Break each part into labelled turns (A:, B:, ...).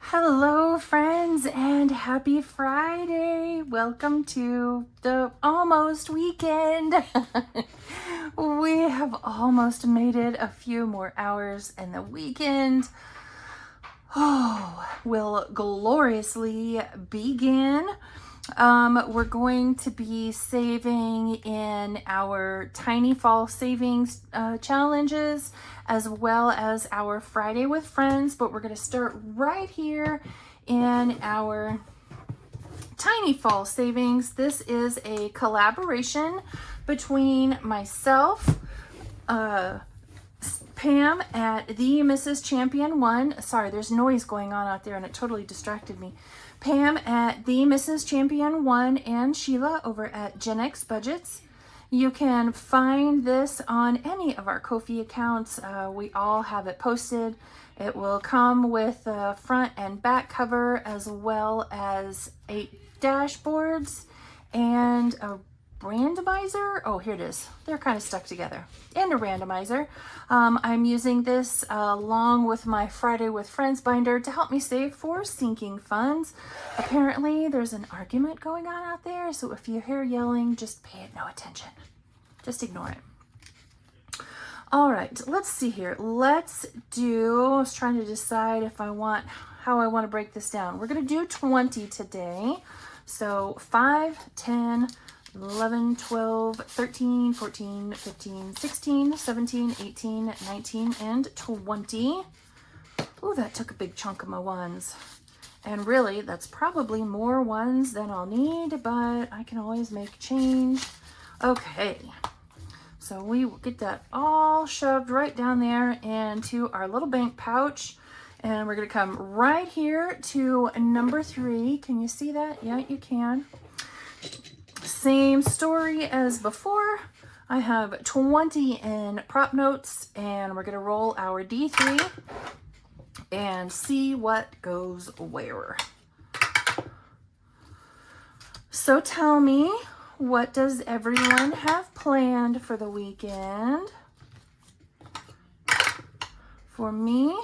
A: Hello, friends, and happy Friday. Welcome to the almost weekend. We have almost made it. A few more hours, and the weekend will gloriously begin. We're going to be saving in our Tiny Fall Savings challenges, as well as our Friday with Friends, but we're going to start right here in our Tiny Fall Savings. This is a collaboration between myself, Pam at the Mrs. Champion 1. Sorry, there's noise going on out there and it totally distracted me. Pam at the Mrs. Champion 1 and Sheila over at Gen X Budgets. You can find this on any of our Ko-fi accounts. We all have it posted. It will come with a front and back cover, as well as 8 dashboards and a randomizer. Oh, here it is. They're kind of stuck together. And a randomizer. I'm using this along with my Friday with Friends binder to help me save for sinking funds. Apparently, there's an argument going on out there, so if you hear yelling, just pay it no attention. Just ignore it. All right, let's see here. I was trying to decide how I want to break this down. We're going to do 20 today. So 5, 10, 11, 12, 13, 14, 15, 16, 17, 18, 19, and 20. Ooh, that took a big chunk of my ones. And really, that's probably more ones than I'll need, but I can always make change. Okay, so we will get that all shoved right down there into our little bank pouch. And we're going to come right here to number 3. Can you see that? Yeah, you can. Same story as before. I have 20 in prop notes, and we're going to roll our D3 and see what goes where. So tell me, what does everyone have planned for the weekend? For me,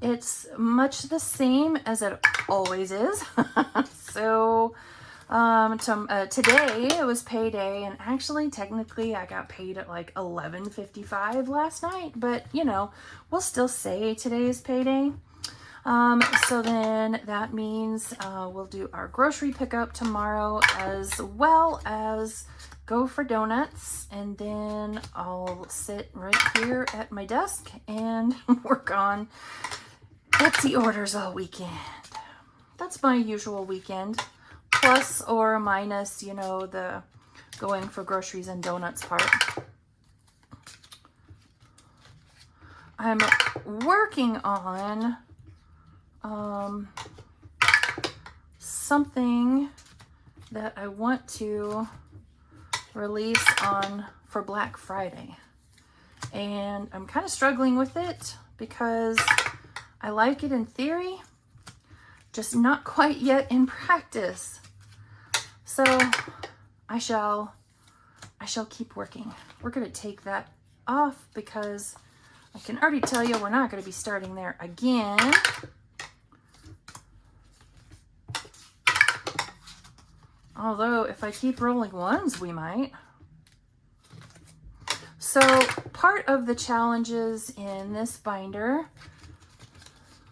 A: it's much the same as it always is. So today it was payday, and actually technically I got paid at like 11:55 last night, but you know, we'll still say today is payday. So then that means we'll do our grocery pickup tomorrow, as well as go for donuts, and then I'll sit right here at my desk and work on Etsy orders all weekend. That's my usual weekend, plus or minus, you know, the going for groceries and donuts part. I'm working on something that I want to release for Black Friday, and I'm kind of struggling with it because I like it in theory, just not quite yet in practice. So I shall keep working. We're going to take that off because I can already tell you we're not going to be starting there again. Although if I keep rolling ones, we might. So part of the challenges in this binder,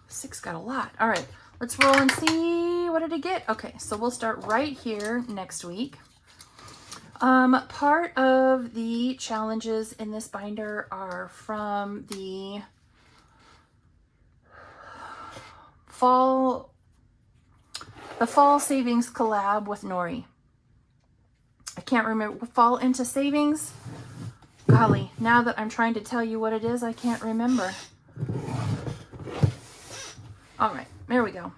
A: 6 got a lot. All right, let's roll and see, what did it get? Okay, so we'll start right here next week. Part of the challenges in this binder are from the fall savings collab with Nori. I can't remember. Fall into savings. Golly, now that I'm trying to tell you what it is, I can't remember. All right, there we go.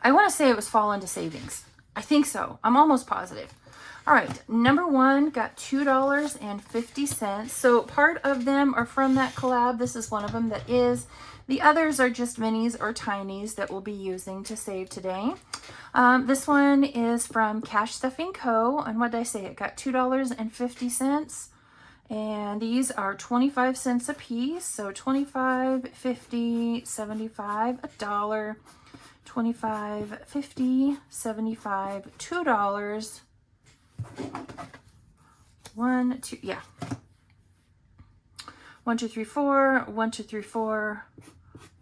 A: I want to say it was fall into savings. I think so. I'm almost positive. All right, number 1 got $2.50. So part of them are from that collab. This is one of them that is. The others are just minis or tinies that we'll be using to save today. This one is from Cash Stuffing Co. And what did I say? It got $2.50. And these are 25 cents a piece. So 25, 50, 75, $1, 25, 50, 75, $2. 1, 2, yeah. 1, 2, 3, 4, 1, 2, 3, 4,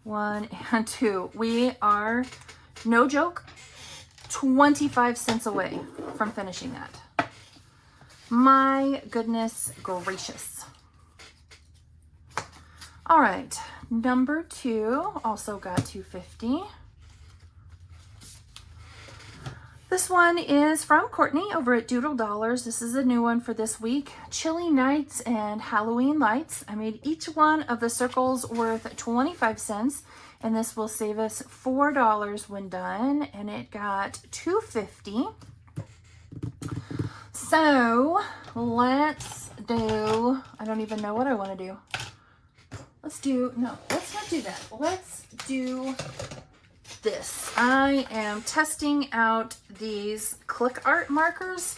A: 1 and 2. We are, no joke, 25 cents away from finishing that. My goodness gracious. All right, number 2 also got $2.50. This one is from Courtney over at Doodle Dollars. This is a new one for this week. Chilly Nights and Halloween Lights. I made each one of the circles worth 25 cents, and this will save us $4 when done, and it got $2.50. So let's do, I don't even know what I want to do. Let's not do that. Let's do this. I am testing out these click art markers.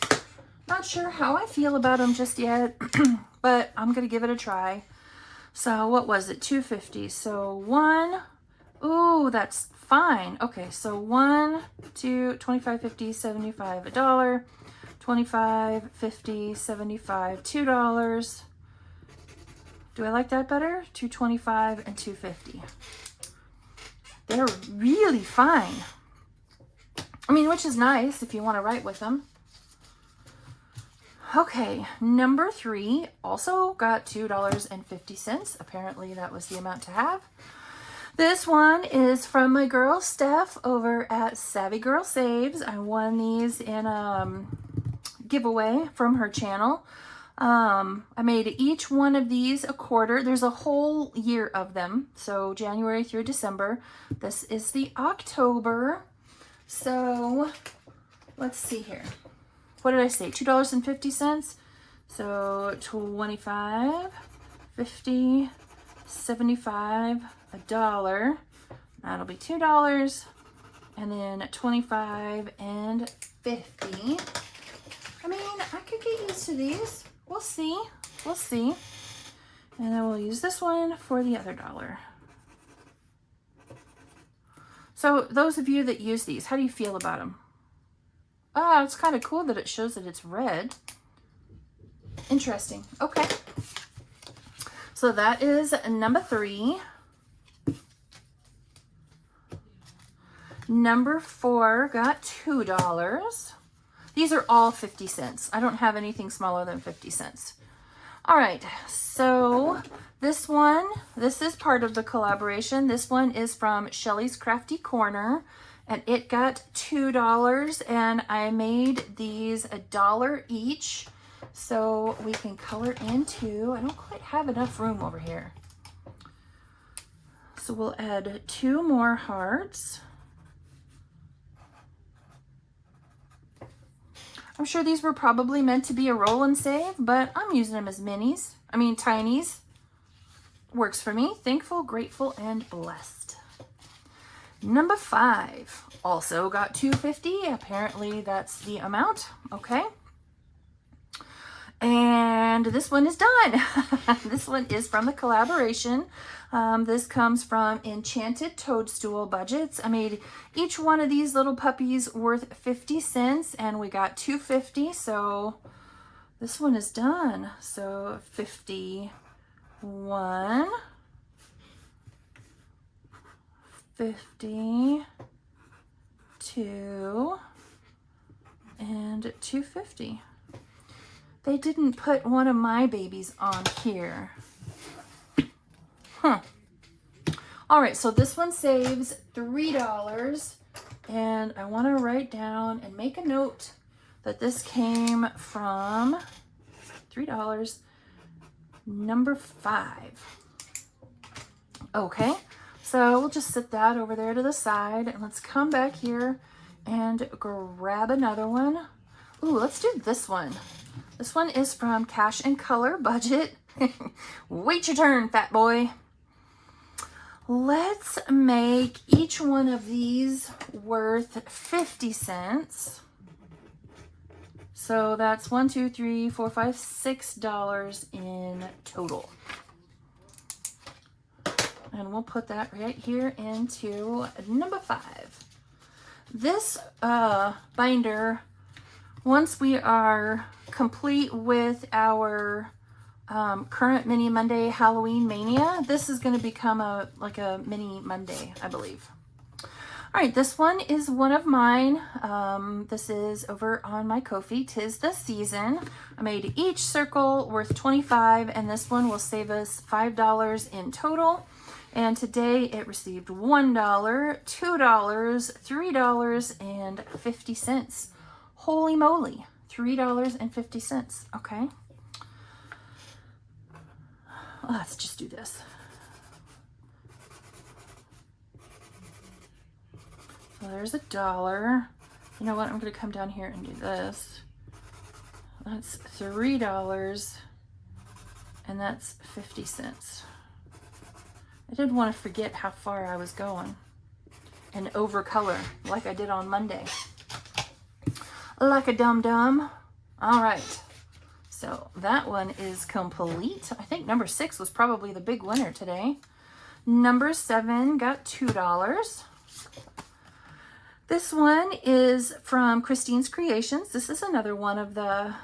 A: Not sure how I feel about them just yet, but I'm gonna give it a try. So what was it? $2.50. So 1, ooh, that's fine. Okay, so 1, 2, 25, 50, 75, $1, 25, 50, 75, $2. Do I like that better? $2.25 and $2.50. They're really fine. I mean, which is nice if you want to write with them. Okay, number 3 also got $2.50. Apparently that was the amount to have. This one is from my girl Steph over at Savvy Girl Saves. I won these in a giveaway from her channel. I made each one of these a quarter. There's a whole year of them, so January through December. This is the October. So let's see here. What did I say? $2.50. So 25, 50, 75, $1. That'll be $2. And then 25 and 50. I mean, I could get used to these. We'll see. We'll see. And then we'll use this one for the other $1. So those of you that use these, how do you feel about them? Ah, it's kind of cool that it shows that it's red. Interesting. Okay. So that is number 3. Number 4 got $2. These are all 50 cents. I don't have anything smaller than 50 cents. All right, so this is part of the collaboration. This one is from Shelly's Crafty Corner, and it got $2, and I made these $1 each, so we can color into, I don't quite have enough room over here. So we'll add 2 more hearts. I'm sure these were probably meant to be a roll and save, but I'm using them as minis. I mean, tinies. Works for me. Thankful, grateful, and blessed. Number 5 also got $2.50. Apparently that's the amount. Okay. And this one is done. This one is from the collaboration. This comes from Enchanted Toadstool Budgets. I made each one of these little puppies worth 50 cents, and we got $2.50. So this one is done. So 51, 52, and $2.50. They didn't put one of my babies on here. Huh. All right, so this one saves $3, and I want to write down and make a note that this came from $3, number 5. Okay, so we'll just set that over there to the side, and let's come back here and grab another one. Ooh, let's do this one. This one is from Cash and Color Budget. Wait your turn, fat boy. Let's make each one of these worth 50 cents. So that's $1, 2, 3, 4, 5, $6 in total. And we'll put that right here into number 5. This binder, once we are complete with our current Mini Monday Halloween Mania, this is going to become like a Mini Monday, I believe. All right, this one is one of mine. This is over on my Ko-fi. 'Tis the Season. I made each circle worth 25, and this one will save us $5 in total. And today it received $1, $2, $3.50. Holy moly, $3.50. Okay. Let's just do this. So there's $1. You know what? I'm going to come down here and do this. That's $3, and that's 50 cents. I didn't want to forget how far I was going and over color like I did on Monday. Like a dum-dum. All right. So that one is complete. I think number 6 was probably the big winner today. Number 7 got $2. This one is from Christine's Creations. This is another one of the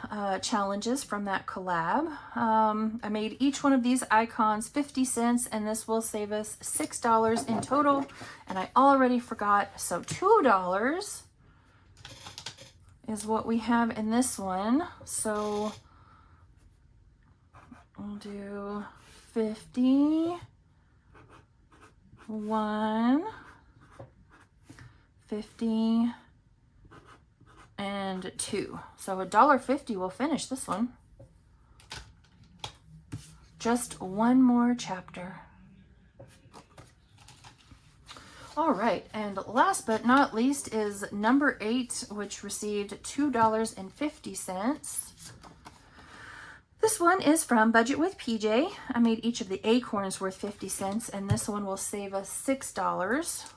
A: challenges from that collab. I made each one of these icons 50 cents, and this will save us $6 in total. And I already forgot, so $2 is what we have in this one. So we'll do 50, 1, 50, and 2. So $1.50 will finish this one. Just one more chapter. All right, and last but not least is number 8, which received $2.50. This one is from Budget with PJ. I made each of the acorns worth 50 cents, and this one will save us $6.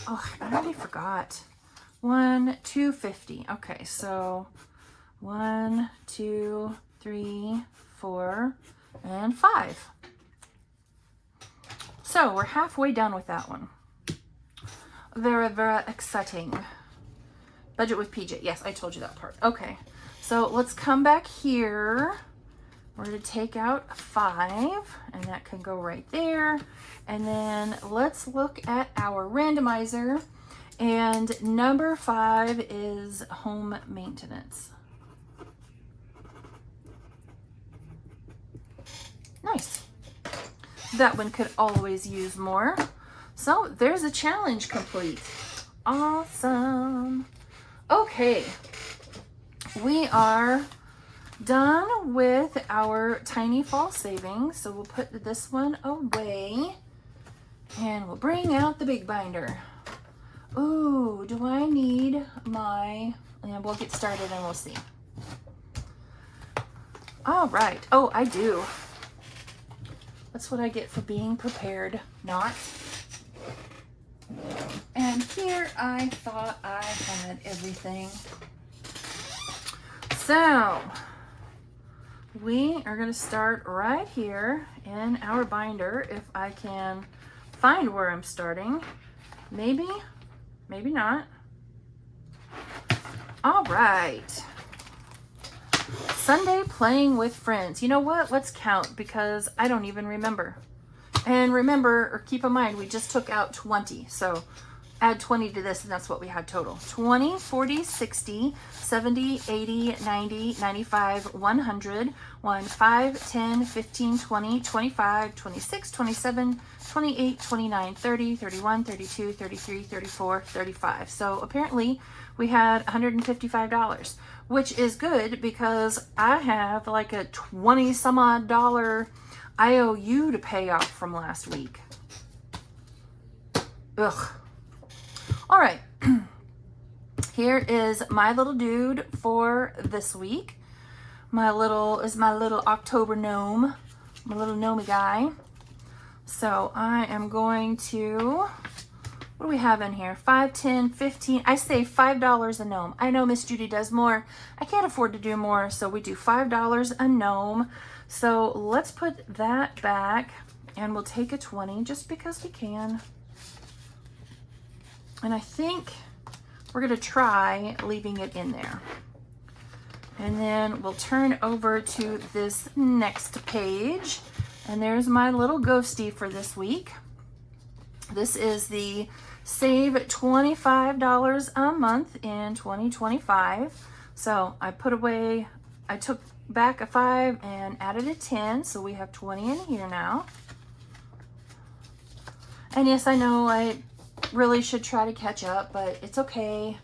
A: Oh, I already forgot. 1, 2, 50. Okay, so 1, 2, 3, 4, and 5. So we're halfway done with that one. Very, very exciting. Budget with PJ. Yes, I told you that part. Okay, so let's come back here. We're going to take out 5, and that can go right there. And then let's look at our randomizer. And number 5 is home maintenance. Nice. That one could always use more. So there's a challenge complete. Awesome. Okay. We are done with our tiny fall savings. So we'll put this one away and we'll bring out the big binder. Ooh, do I need my, and we'll get started and we'll see. All right. Oh, I do. That's what I get for being prepared, not. And here I thought I had everything. So we are going to start right here in our binder, if I can find where I'm starting. Maybe, maybe not. All right. Sunday playing with friends. You know what? Let's count because I don't even remember. And remember, or keep in mind, we just took out 20. So add 20 to this and that's what we had total. 20, 40, 60, 70, 80, 90, 95, 100, 1, 5, 10, 15, 20, 25, 26, 27, 28, 29, 30, 31, 32, 33, 34, 35. So apparently we had $155, which is good because I have like a 20 some odd dollar IOU to pay off from last week. Ugh. All right. Here is my little dude for this week. My little October gnome, my little gnomey guy. So I am going to, what do we have in here? 5, 10, 15. I say $5 a gnome. I know Miss Judy does more. I can't afford to do more, so we do $5 a gnome. So let's put that back, and we'll take a 20 just because we can. And I think we're going to try leaving it in there. And then we'll turn over to this next page. And there's my little ghosty for this week. This is the Save $25 a month in 2025. So I took back a 5 and added a 10. So we have 20 in here now. And yes, I know I really should try to catch up, but it's okay.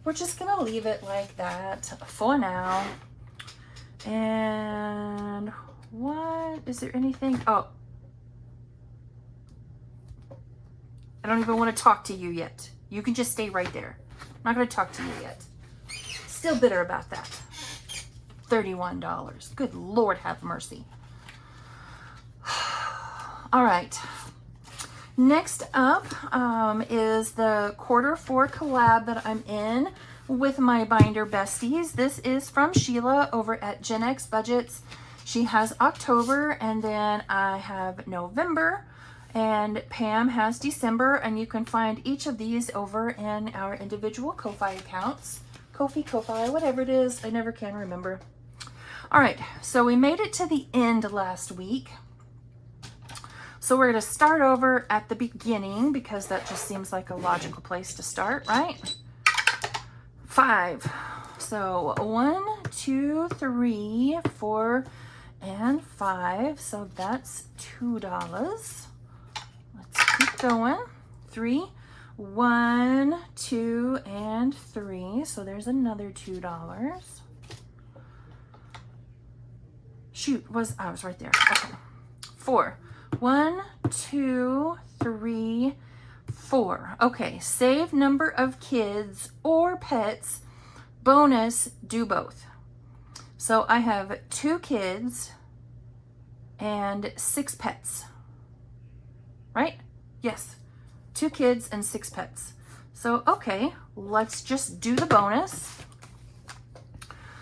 A: We're just gonna leave it like that for now. And what, is there anything? Oh, I don't even want to talk to you yet. You can just stay right there. I'm not gonna talk to you yet. Still bitter about that. $31. Good Lord have mercy. All right. Next up is the Q4 collab that I'm in with my binder besties. This is from Sheila over at Gen X Budgets. She has October, and then I have November, and Pam has December, and you can find each of these over in our individual Ko-Fi accounts. Ko-Fi, whatever it is, I never can remember. All right, so we made it to the end last week. So we're going to start over at the beginning because that just seems like a logical place to start, right? 5. So 1, 2, 3, 4, and 5. So that's $2. Let's keep going. 3, 1, 2, and 3. So there's another $2. Shoot, I was right there. Okay. 4. 1, 2, 3, 4. Okay, save number of kids or pets. Bonus, do both. So I have 2 kids and 6 pets. Right? Yes. 2 kids and 6 pets. So, okay, let's just do the bonus.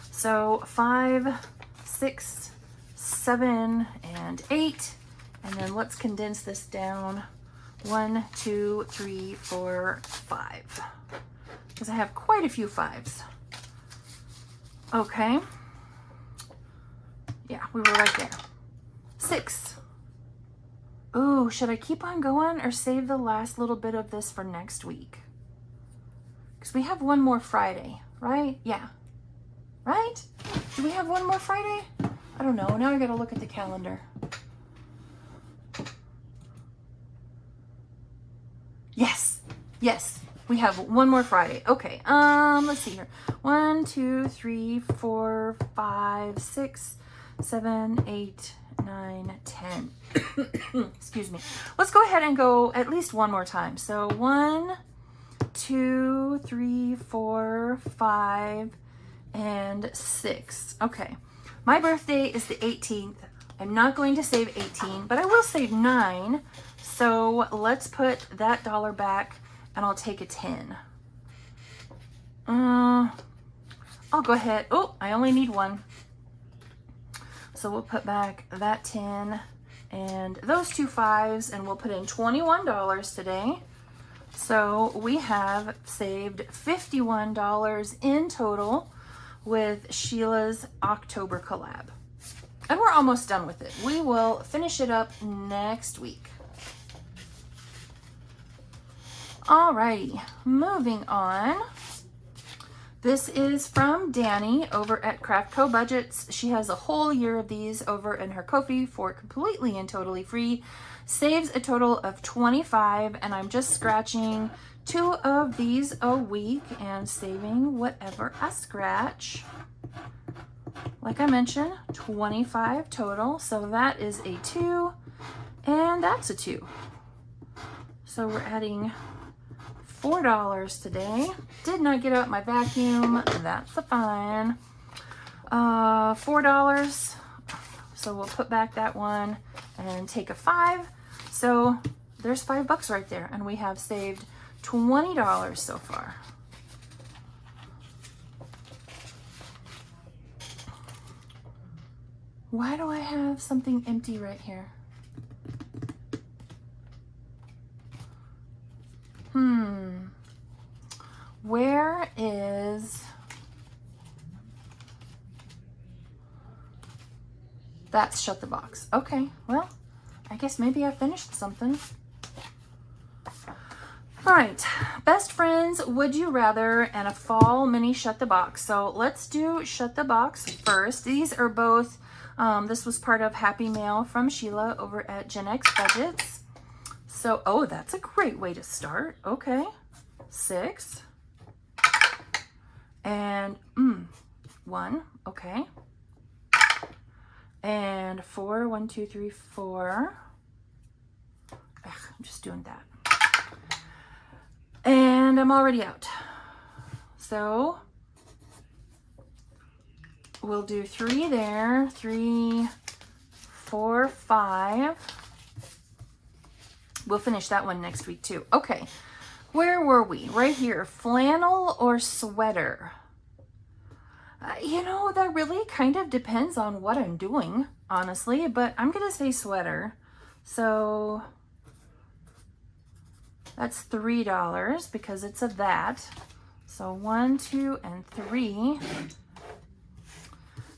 A: So 5, 6, 7, and 8. And then let's condense this down. 1, 2, 3, 4, 5. Because I have quite a few 5s. Okay. Yeah, we were right there. 6. Ooh, should I keep on going or save the last little bit of this for next week? Because we have one more Friday, right? Yeah. Right? Do we have one more Friday? I don't know. Now I gotta look at the calendar. Yes, we have one more Friday. Okay, let's see here. 1, 2, 3, 4, 5, 6, 7, 8, 9, 10. Excuse me. Let's go ahead and go at least one more time. So 1, 2, 3, 4, 5, and 6. Okay, my birthday is the 18th. I'm not going to save 18, but I will save 9. So let's put that dollar back, and I'll take a 10. I'll go ahead. Oh, I only need 1. So we'll put back that 10 and those 2 5s, and we'll put in $21 today. So we have saved $51 in total with Sheila's October collab. And we're almost done with it. We will finish it up next week. Alrighty, moving on. This is from Danny over at Craft Co Budgets. She has a whole year of these over in her Ko-Fi for completely and totally free. Saves a total of 25, and I'm just scratching 2 of these a week and saving whatever I scratch. Like I mentioned, 25 total. So that is a 2, and that's a 2. So we're adding $4 today. Did not get out my vacuum. That's fine. $4. So we'll put back that 1 and take a 5. So there's $5 right there, and we have saved $20 so far. Why do I have something empty right here? Where is... That's Shut the Box. Okay, well, I guess maybe I finished something. All right, Best Friends, Would You Rather, and a fall mini Shut the Box. So let's do Shut the Box first. These are both, this was part of Happy Mail from Sheila over at Gen X Budgets. So, oh, that's a great way to start. Okay, 6. And, 1, okay. And 4, 1, 2, 3, 4. Ugh, I'm just doing that. And I'm already out. So we'll do 3 there, 3, 4, 5. We'll finish that one next week too. Okay, where were we? Right here, flannel or sweater? You know, that really kind of depends on what I'm doing, honestly, but I'm gonna say sweater. So that's $3 because it's a that. So 1, 2, and 3.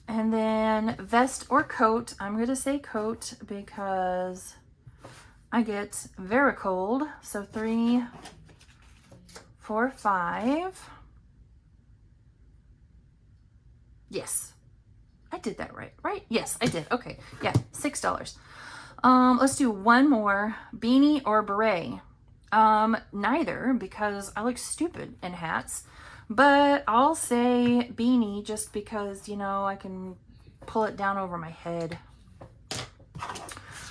A: And then vest or coat. I'm going to say coat because I get very cold. So 3, 4, 5. Yes, I did that right? Yes, I did. Okay, yeah, $6. Let's do one more. Beanie or beret? Neither, because I look stupid in hats, but I'll say beanie just because, you know, I can pull it down over my head.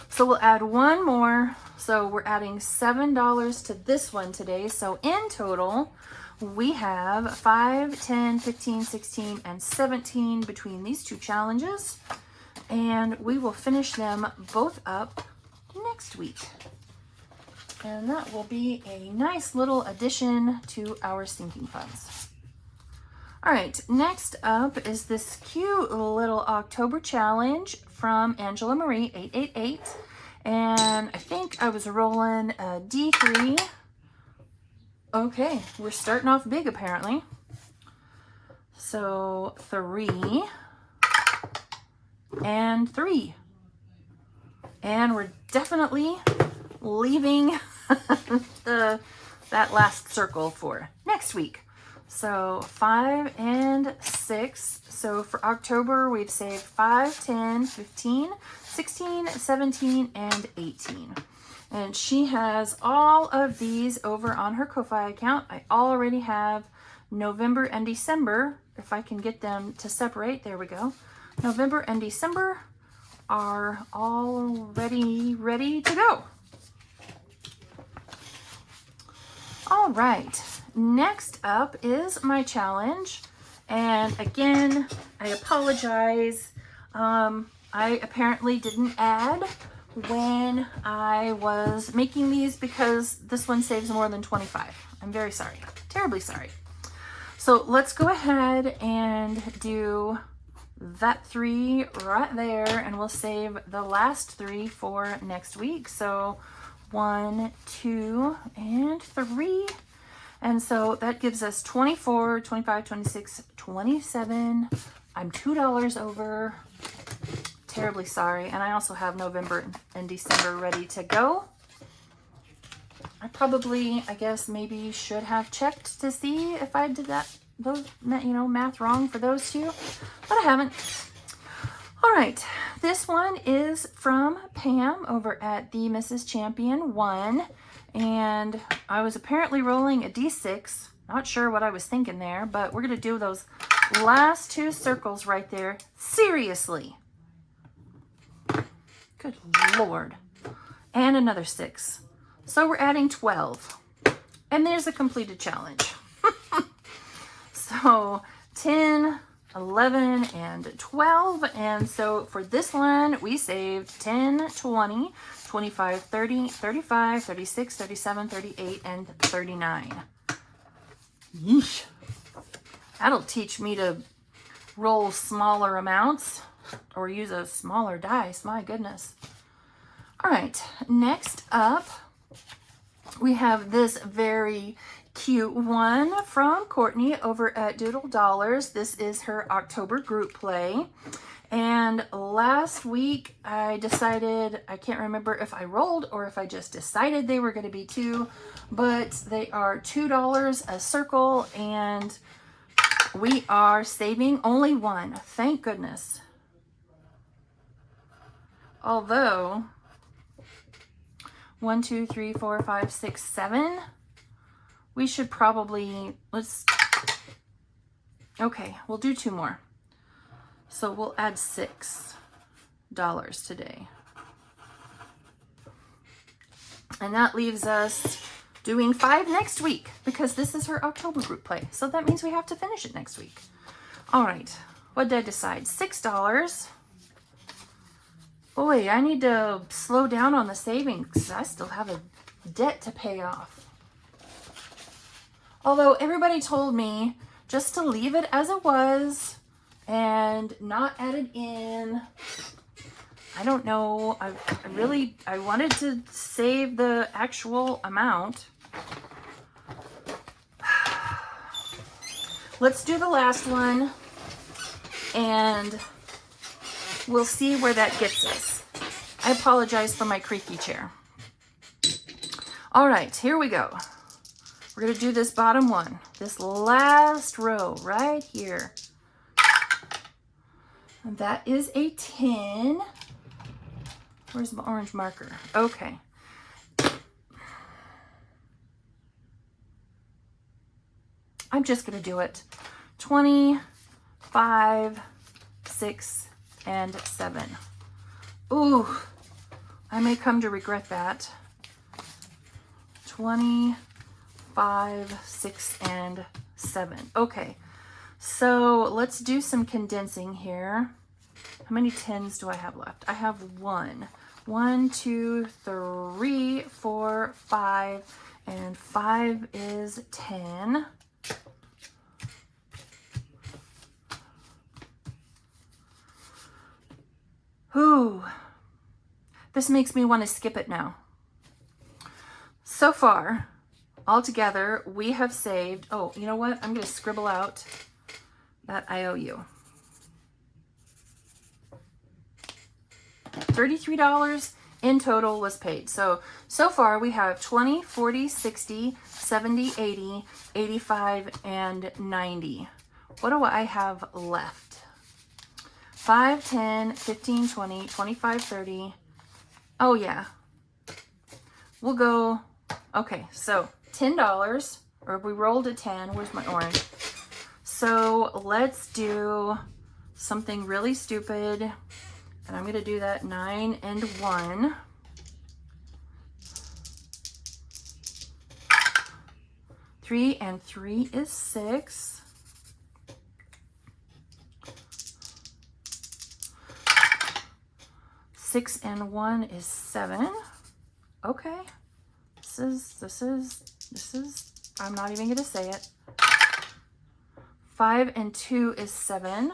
A: So we'll add one more. So we're adding $7 to this one today. So in total, we have 5, 10, 15, 16, and 17 between these two challenges. And we will finish them both up next week. And that will be a nice little addition to our sinking funds. All right, next up is this cute little October challenge from Angela Marie 888. And I think I was rolling a D3. Okay, we're starting off big apparently. So 3 and 3. And we're definitely leaving that last circle for next week. So 5 and 6. So for October, we've saved 5, 10, 15, 16, 17, and 18. And she has all of these over on her Ko-Fi account. I already have November and December, if I can get them to separate. There we go. November and December are already ready to go. All right, next up is my challenge. And again, I apologize. I apparently didn't add when I was making these because this one saves more than 25. I'm very sorry, terribly sorry. So let's go ahead and do that 3 right there, and we'll save the last 3 for next week. So 1, 2, and 3. And so that gives us 24, 25, 26, 27. I'm $2 over. Terribly sorry. And I also have November and December ready to go. I probably, I guess, maybe should have checked to see if I did those, you know, math wrong for those two, but I haven't. All right, this one is from Pam over at the Mrs. Champion 1, and I was apparently rolling a D6. Not sure what I was thinking there, but we're gonna do those last 2 circles right there. Seriously. Good Lord. And another 6. So we're adding 12. And there's a completed challenge. So 10, 11, and 12. And so for this one, we saved 10, 20, 25, 30, 35, 36, 37, 38, and 39. Yeesh. That'll teach me to roll smaller amounts or use a smaller dice. My goodness. All right, next up, we have this very cute one from Courtney over at Doodle Dollars. This is her October group play. And last week I decided, I can't remember if I rolled or if I just decided they were going to be two, but they are $2 a circle, and we are saving only one. Thank goodness. Although 1, 2, 3, 4, 5, 6, 7. We should probably, okay, we'll do 2 more. So we'll add $6 today. And that leaves us doing 5 next week, because this is her October group play. So that means we have to finish it next week. All right, what did I decide? $6. Boy, I need to slow down on the savings because I still have a debt to pay off. Although everybody told me just to leave it as it was and not add it in. I don't know. I wanted to save the actual amount. Let's do the last one and we'll see where that gets us. I apologize for my creaky chair. All right, here we go. We're going to do this bottom one, this last row right here. And that is a 10. Where's my orange marker? Okay. I'm just going to do it. 20, 5, 6, and 7. Ooh, I may come to regret that. 20, 5, 6, and 7. Okay, so let's do some condensing here. How many 10s do I have left? I have 1. 1, 2, 3, 4, 5, and 5 is 10. Ooh, this makes me want to skip it now. So far, altogether, we have saved, oh, you know what? I'm going to scribble out that IOU. $33 in total was paid. So far we have 20, 40, 60, 70, 80, 85, and 90. What do I have left? 5, 10, 15, 20, 25, 30. Oh yeah. We'll go, okay, so $10, or we rolled a 10. Where's my orange? So let's do something really stupid. And I'm gonna do that 9 and 1. Three and 3 is 6. 6 and 1 is 7. Okay. This is, I'm not even gonna say it. 5 and 2 is 7.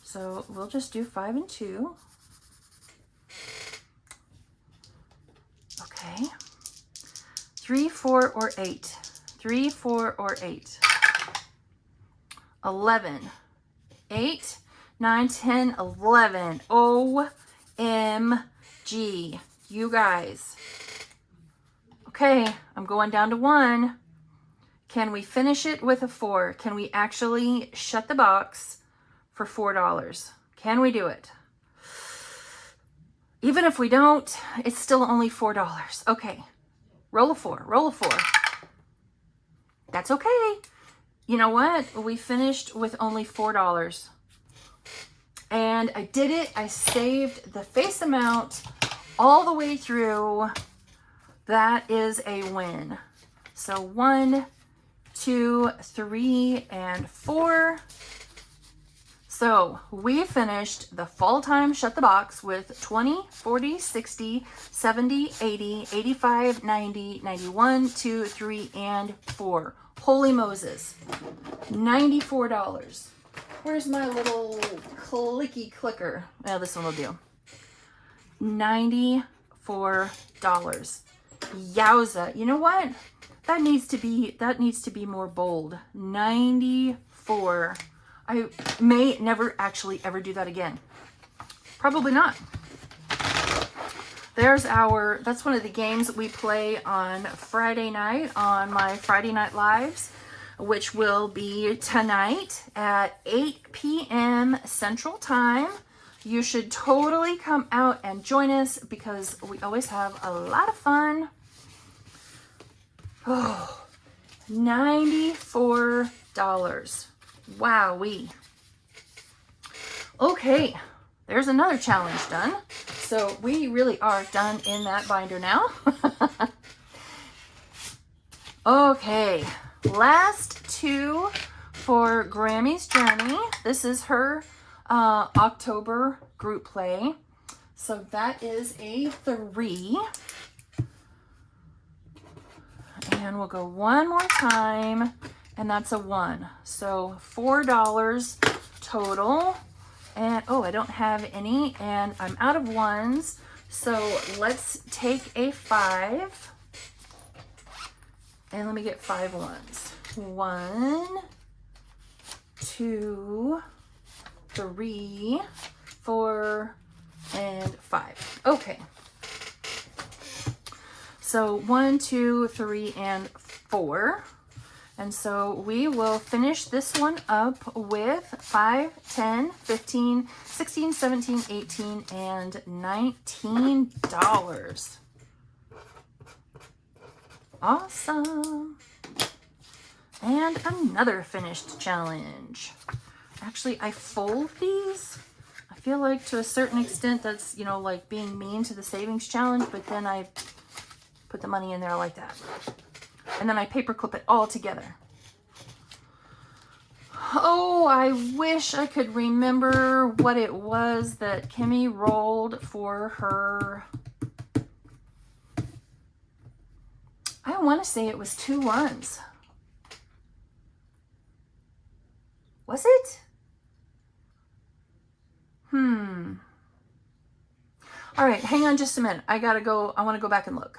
A: So we'll just do 5 and 2. Okay. 3, 4, or 8. 3, 4, or 8. 11. 8, 9, 10, 11. OMG. You guys. Okay, I'm going down to 1. Can we finish it with a 4? Can we actually shut the box for $4? Can we do it? Even if we don't, it's still only $4. Okay, roll a 4, roll a 4. That's okay. You know what? We finished with only $4. And I did it. I saved the face amount all the way through. That is a win. So 1, 2, 3, and 4. So we finished the full-time Shut the Box with 20, 40, 60, 70, 80, 85, 90, 91, 2, 3, and 4. Holy Moses. $94. Where's my little clicky clicker? Oh, this one will do. $94. Yowza. You know what? That needs to be more bold. 94. I may never actually ever do that again. Probably not. That's one of the games we play on Friday night on my Friday Night Lives, which will be tonight at 8 p.m. Central Time. You should totally come out and join us because we always have a lot of fun. Oh, $94. Wowee. Okay, there's another challenge done. So we really are done in that binder now. Okay, last two for Grammy's Journey. This is her October group play. So that is a 3. And we'll go one more time, and that's a 1. So $4 total. And oh, I don't have any, and I'm out of 1s. So let's take a 5. And let me get 5 1s. 1, 2, 3, 4, and 5. Okay. So 1, 2, 3, and 4. And so we will finish this one up with 5, 10, 15, 16, 17, 18, and $19. Awesome. And another finished challenge. Actually, I fold these. I feel like to a certain extent that's, you know, like being mean to the savings challenge, but then I put the money in there like that. And then I paper clip it all together. Oh, I wish I could remember what it was that Kimmy rolled for her. I want to say it was 2 1s. Was it? All right, hang on just a minute. I want to go back and look.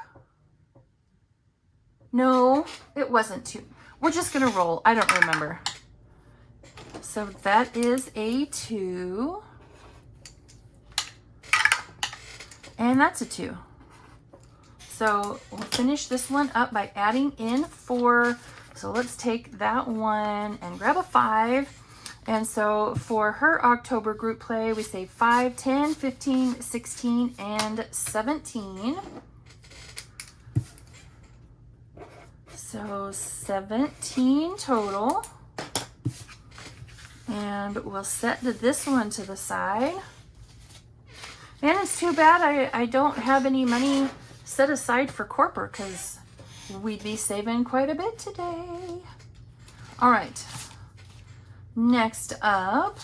A: No, it wasn't 2. We're just going to roll. I don't remember. So that is a 2. And that's a 2. So we'll finish this one up by adding in 4. So let's take that one and grab a 5. And so for her October group play, we say 5, 10, 15, 16, and 17. So 17 total. And we'll set this one to the side. And it's too bad I don't have any money set aside for corporate because we'd be saving quite a bit today. All right. Next up,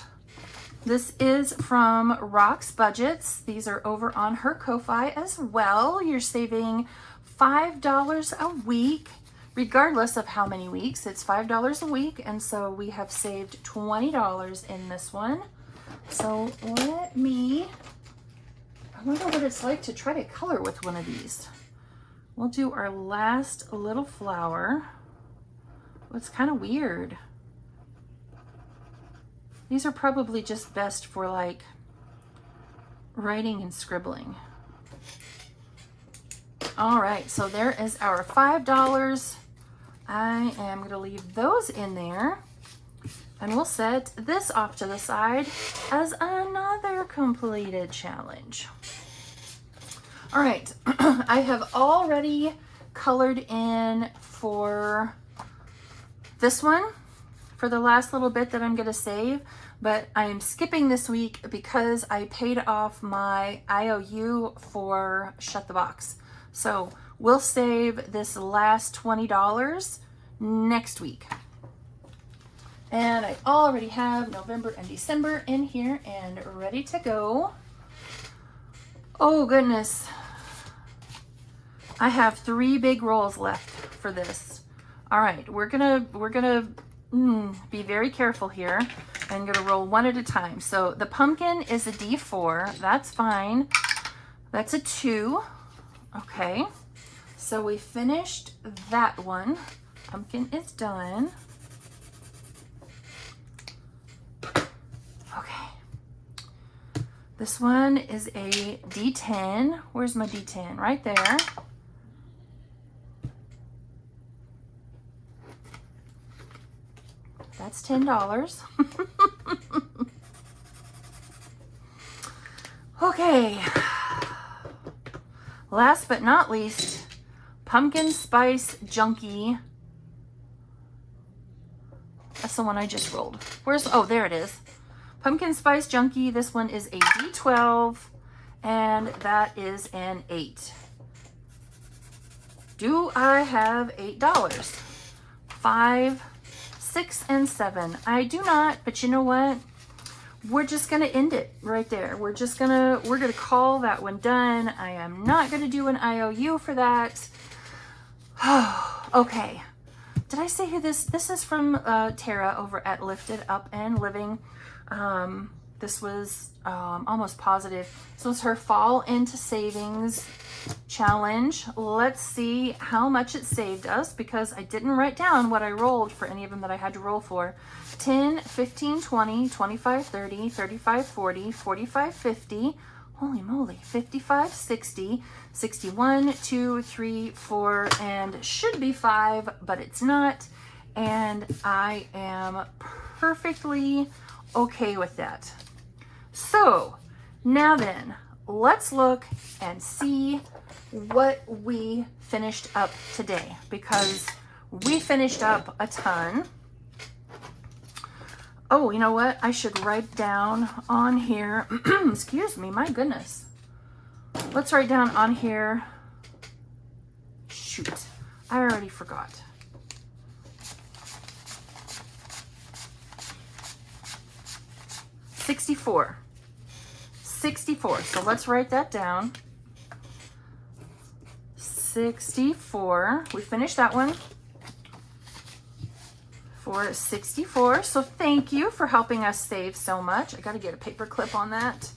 A: this is from Rock's Budgets. These are over on her Ko-Fi as well. You're saving $5 a week, regardless of how many weeks. It's $5 a week, and so we have saved $20 in this one. So I wonder what it's like to try to color with one of these. We'll do our last little flower. Oh, it's kind of weird. These are probably just best for like writing and scribbling. All right, so there is our $5. I am going to leave those in there, and we'll set this off to the side as another completed challenge. All right, I have already colored in for this one, for the last little bit that I'm going to save, but I am skipping this week because I paid off my IOU for Shut the Box. So we'll save this last $20 next week. And I already have November and December in here and ready to go. Oh goodness. I have 3 big rolls left for this. All right, we're gonna be very careful here. I'm gonna roll one at a time. So the pumpkin is a D4, that's fine. That's a 2, okay. So we finished that one. Pumpkin is done. Okay. This one is a D10. Where's my D10? Right there. That's $10. Okay. Last but not least, Pumpkin Spice Junkie. That's the one I just rolled. Oh, there it is. Pumpkin Spice Junkie. This one is a D12, and that is an 8. Do I have $8? 5, 6, and 7. I do not, but you know what? We're just gonna end it right there. We're gonna call that one done. I am not gonna do an IOU for that. Okay. Did I say who this is from Tara over at Lifted Up and Living. This was almost positive. This was her fall into savings challenge. Let's see how much it saved us, because I didn't write down what I rolled for any of them that I had to roll for. 10, 15, 20, 25, 30, 35, 40, 45, 50. Holy moly, 55, 60, 61, 2, 3, 4, and should be 5, but it's not. And I am perfectly okay with that. So now then, let's look and see what we finished up today, because we finished up a ton. Oh, you know what? I should write down on here. Excuse me, my goodness. Let's write down on here. Shoot, I already forgot. $64. So let's write that down. 64. We finished that one for 64. So thank you for helping us save so much. I got to get a paper clip on that.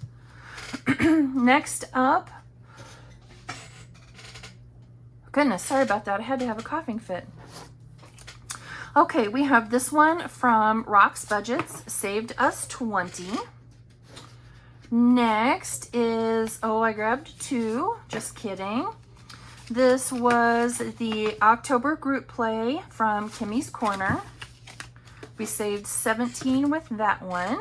A: Next up. Goodness, sorry about that. I had to have a coughing fit. Okay, we have this one from Rock's Budgets, saved us 20. Next is, oh, I grabbed 2, just kidding. This was the October group play from Kimmy's Corner. We saved 17 with that one.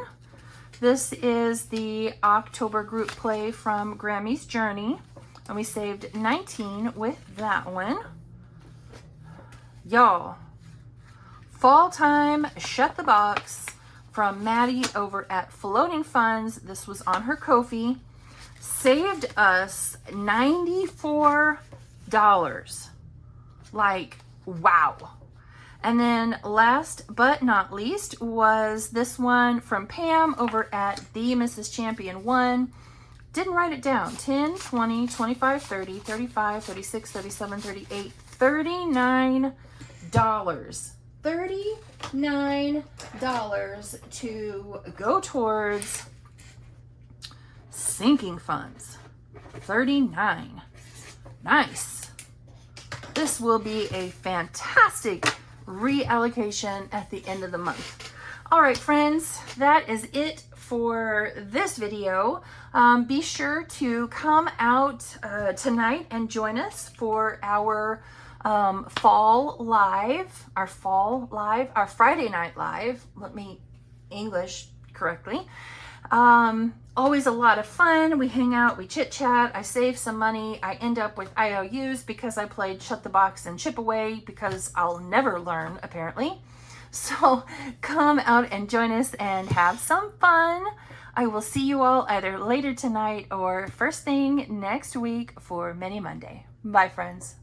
A: This is the October group play from Grammy's Journey, and we saved 19 with that one. Y'all, Fall Time Shut the Box from Maddie over at Floating Funds. This was on her Ko-fi. Saved us $94. Like, wow. And then last but not least was this one from Pam over at the Mrs. Champion 1. Didn't write it down. 10, 20, 25, 30, 35, 36, 37, 38, $39. $39 to go towards sinking funds. 39. Nice. This will be a fantastic reallocation at the end of the month. All right, friends, that is it for this video. Be sure to come out tonight and join us for our fall live, our Friday night live. Let me English correctly. Always a lot of fun. We hang out, we chit chat, I save some money, I end up with IOUs because I played Shut the Box and Chip Away, because I'll never learn apparently. So come out and join us and have some fun. I will see you all either later tonight or first thing next week for Mini Monday. Bye, friends.